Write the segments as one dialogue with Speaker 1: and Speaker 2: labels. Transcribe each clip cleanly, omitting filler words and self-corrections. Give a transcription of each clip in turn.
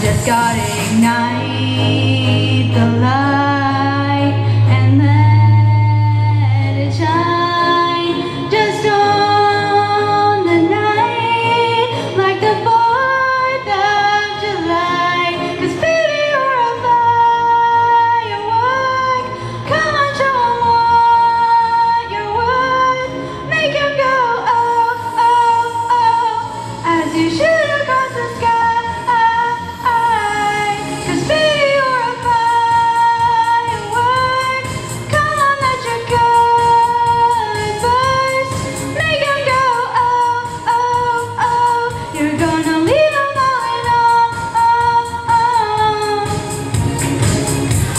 Speaker 1: just gotta ignite the light and let it shine just on the night like the 4th of July. 'Cause baby, you're a firework. Come on, show 'em what you're worth. Make 'em go oh, oh, oh as you shoot across the sky.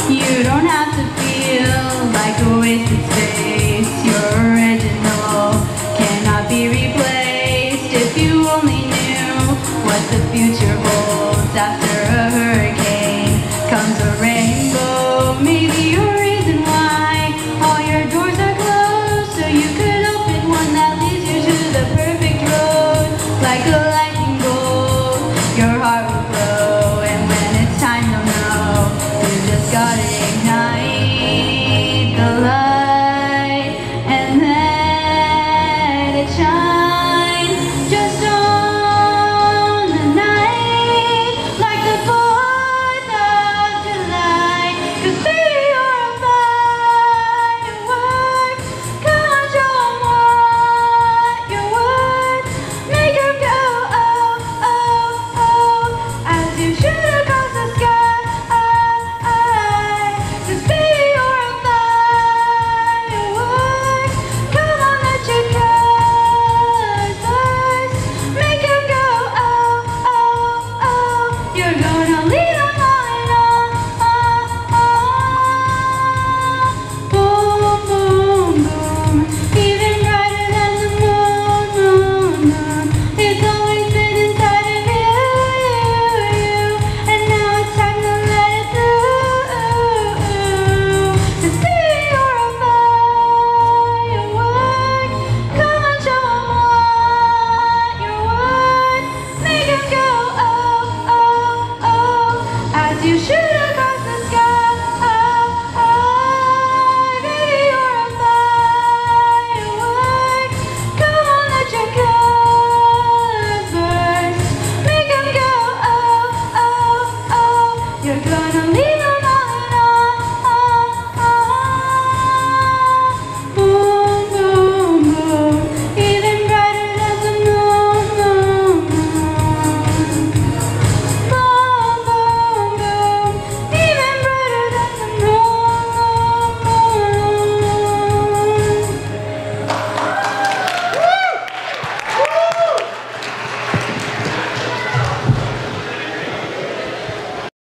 Speaker 1: You don't have to feel like a wasted space. You're original, cannot be replaced. If you only knew what the future